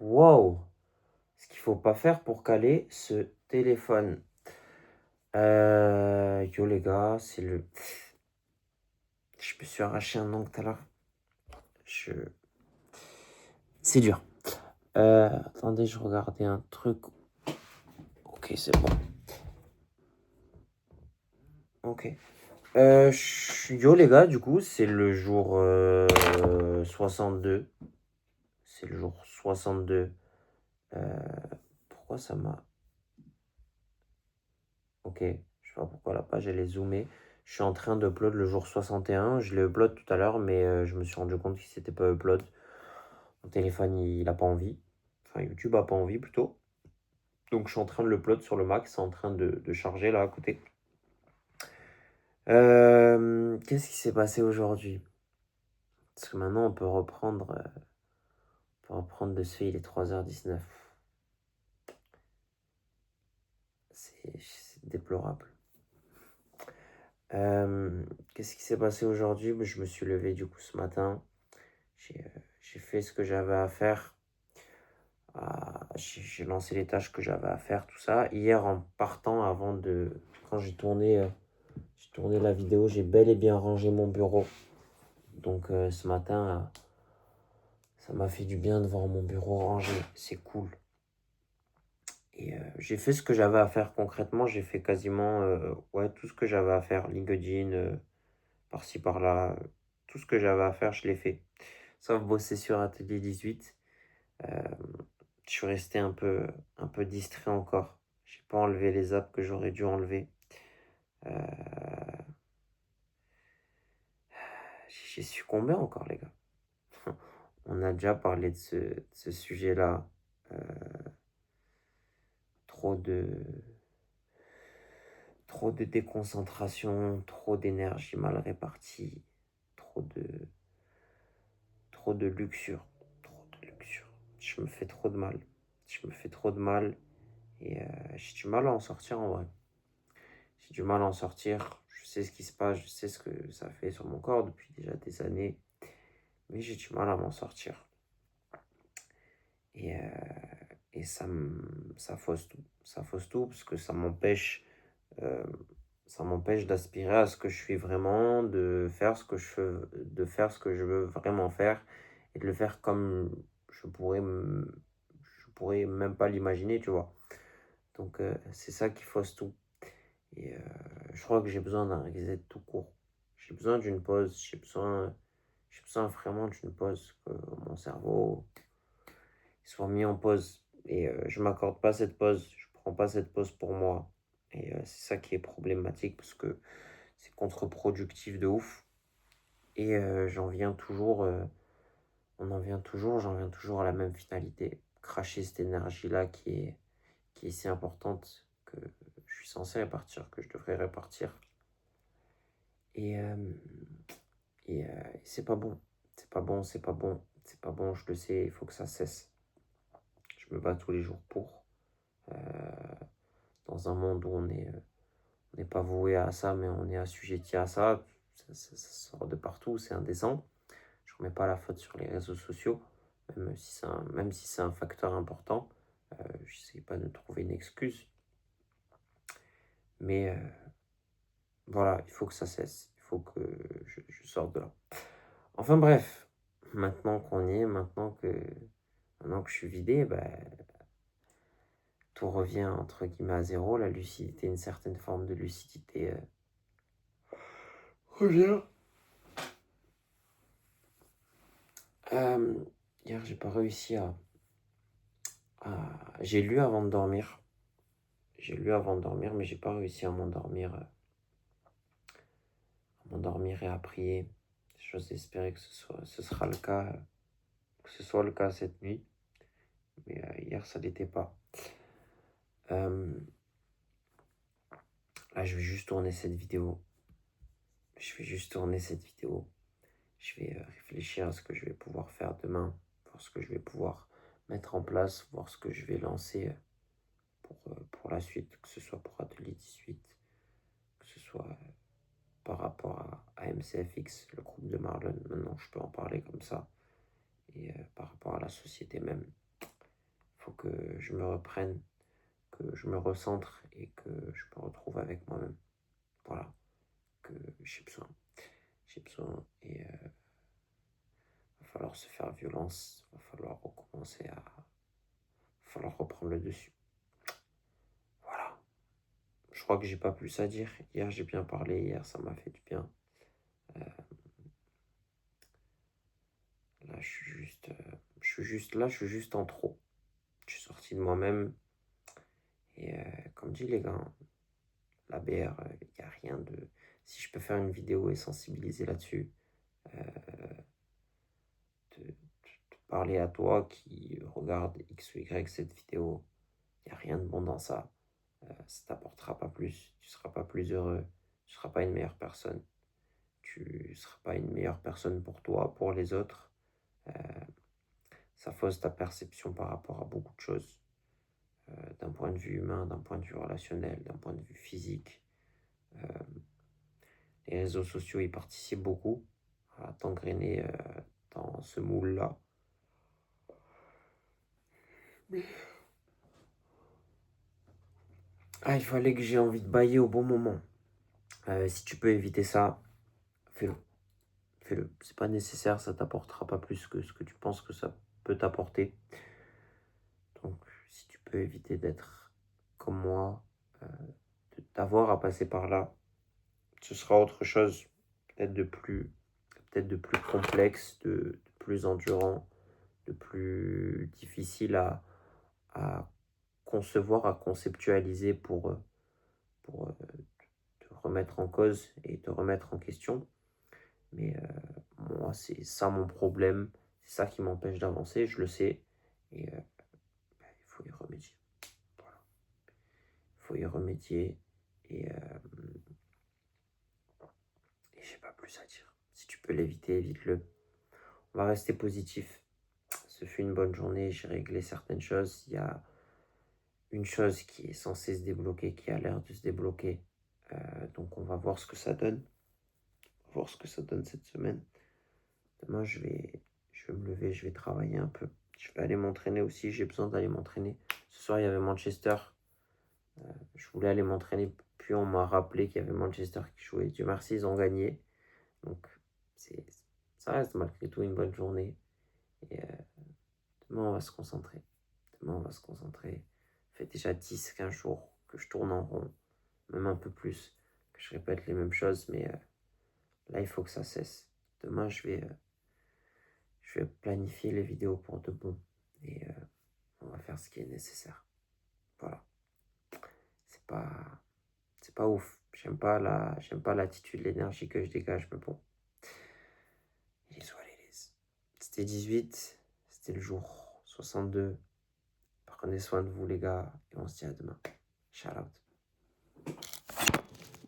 Wow! Ce qu'il faut pas faire pour caler ce téléphone. Yo les gars, c'est le... Je me suis arraché un ongle tout à l'heure. Je... C'est dur. Attendez, je regardais un truc. Ok, c'est bon. Ok. Yo les gars, du coup, c'est le jour 62. C'est le jour 62. Pourquoi ça m'a... Ok, je sais pas pourquoi la page elle est zoomée. Je suis en train d'upload le jour 61. Je l'ai upload tout à l'heure, mais je me suis rendu compte qu'il s'était pas upload. Mon téléphone il a pas envie. Enfin, YouTube a pas envie plutôt. Donc je suis en train de l'upload sur le Mac. C'est en train de charger là à côté. Qu'est-ce qui s'est passé aujourd'hui? Parce que maintenant on peut reprendre. On peut reprendre de ce fait, il est 3h19. C'est déplorable. Qu'est-ce qui s'est passé aujourd'hui? Je me suis levé du coup ce matin. J'ai fait ce que j'avais à faire. J'ai lancé les tâches que j'avais à faire, tout ça. Hier, en partant, quand j'ai tourné la vidéo, j'ai bel et bien rangé mon bureau. Donc ce matin, ça m'a fait du bien de voir mon bureau rangé. C'est cool. Et j'ai fait ce que j'avais à faire concrètement. J'ai fait quasiment ouais, tout ce que j'avais à faire. LinkedIn, par-ci, par-là. Tout ce que j'avais à faire, je l'ai fait. Sauf bosser sur Atelier 18. Je suis resté un peu distrait encore. J'ai pas enlevé les apps que j'aurais dû enlever. Euh, j'ai succombé encore, les gars. On a déjà parlé de ce sujet-là. Euh, trop de, trop de déconcentration, trop d'énergie mal répartie, trop de, trop de luxure. Trop de luxure. Je me fais trop de mal. Je me fais trop de mal. Et j'ai du mal à en sortir en vrai. J'ai du mal à en sortir. Je sais ce qui se passe, je sais ce que ça fait sur mon corps depuis déjà des années. Mais j'ai du mal à m'en sortir. Et, ça fausse tout. Ça fausse tout parce que euh, ça m'empêche d'aspirer à ce que je suis vraiment, de faire ce que je veux vraiment faire et de le faire comme je pourrais même pas l'imaginer, tu vois. Donc c'est ça qui fausse tout. Et je crois que j'ai besoin d'un reset tout court. J'ai besoin d'une pause, j'ai besoin vraiment d'une pause, que mon cerveau soit mis en pause. Et je m'accorde pas cette pause, je prends pas cette pause pour moi. Et c'est ça qui est problématique parce que c'est contre-productif de ouf. Et j'en viens toujours à la même finalité. Cracher cette énergie-là qui est si importante que je suis censé répartir, que je devrais répartir. Et, euh, et c'est pas bon. C'est pas bon, c'est pas bon. C'est pas bon, je le sais, il faut que ça cesse. Je me bats tous les jours pour. Euh, dans un monde où on n'est pas voué à ça, mais on est assujetti à ça. Ça sort de partout, c'est indécent. Je remets pas la faute sur les réseaux sociaux, même si c'est un facteur important. J'essaie pas de trouver une excuse. Mais voilà, il faut que ça cesse. Il faut que je sorte de là. Enfin bref, maintenant qu'on y est, maintenant que je suis vidé, ben, tout revient entre guillemets à zéro. La lucidité, une certaine forme de lucidité revient. Euh, Hier, j'ai pas réussi J'ai lu avant de dormir. J'ai lu avant de dormir, mais j'ai pas réussi à m'endormir et à prier. J'ose espérer que ce sera le cas, que ce soit le cas cette nuit. Mais hier, ça n'était pas. Euh, Là, je vais juste tourner cette vidéo. Je vais juste tourner cette vidéo. Je vais réfléchir à ce que je vais pouvoir faire demain, voir ce que je vais pouvoir mettre en place, voir ce que je vais lancer pour la suite, que ce soit pour Atelier 18, que ce soit par rapport à MCFX, le groupe de Marlon. Maintenant, je peux en parler comme ça. Et par rapport à la société même. faut que je me reprenne, que je me recentre et que je me retrouve avec moi-même. Voilà, que j'ai besoin. J'ai besoin et va falloir se faire violence, va falloir recommencer va falloir reprendre le dessus. Voilà, je crois que j'ai pas plus à dire. Hier, j'ai bien parlé, hier, ça m'a fait du bien. Euh, Là, je suis juste en trop. Je suis sorti de moi-même et comme dit les gars, hein, la BR, il n'y a rien de... Si je peux faire une vidéo et sensibiliser là-dessus, euh, te, te parler à toi qui regarde X ou Y cette vidéo, il n'y a rien de bon dans ça. Ça t'apportera pas plus, tu seras pas plus heureux, tu seras pas une meilleure personne, tu seras pas une meilleure personne pour toi, pour les autres. Euh, Ça fausse ta perception par rapport à beaucoup de choses, d'un point de vue humain, d'un point de vue relationnel, d'un point de vue physique. Euh, les réseaux sociaux y participent beaucoup à t'engrainer dans ce moule-là. Ah, il fallait que j'ai envie de bailler au bon moment. Si tu peux éviter ça, fais-le. Fais-le. C'est pas nécessaire, ça t'apportera pas plus que ce que tu penses que ça peut t'apporter. Donc, si tu peux éviter d'être comme moi, euh, d'avoir à passer par là, ce sera autre chose, peut-être de plus complexe, de plus endurant, de plus difficile à concevoir, à conceptualiser pour te remettre en cause et te remettre en question. Mais moi, c'est ça mon problème, c'est ça qui m'empêche d'avancer, je le sais, et il faut y remédier. Voilà. Il faut y remédier, et, et j'ai pas plus à dire. Si tu peux l'éviter, évite-le. On va rester positif. Ce fut une bonne journée, j'ai réglé certaines choses. Il y a une chose qui est censée se débloquer, qui a l'air de se débloquer. Donc on va voir ce que ça donne. On va voir ce que ça donne cette semaine. Demain, je vais me lever, je vais travailler un peu. Je vais aller m'entraîner aussi, j'ai besoin d'aller m'entraîner. Ce soir, il y avait Manchester. Je voulais aller m'entraîner, puis on m'a rappelé qu'il y avait Manchester qui jouait. Dieu merci, ils ont gagné. Donc, c'est, ça reste malgré tout une bonne journée. Et demain, on va se concentrer. Demain, on va se concentrer. Ça fait déjà 10-15 jours que je tourne en rond, même un peu plus, que je répète les mêmes choses, mais là, il faut que ça cesse. Demain, je vais planifier les vidéos pour de bon et on va faire ce qui est nécessaire. Voilà. C'est pas, c'est pas ouf. J'aime pas l'attitude, l'énergie que je dégage, mais bon. Il est what it is. C'était 18, c'était le jour 62. Prenez soin de vous, les gars, et on se dit à demain. Shout out.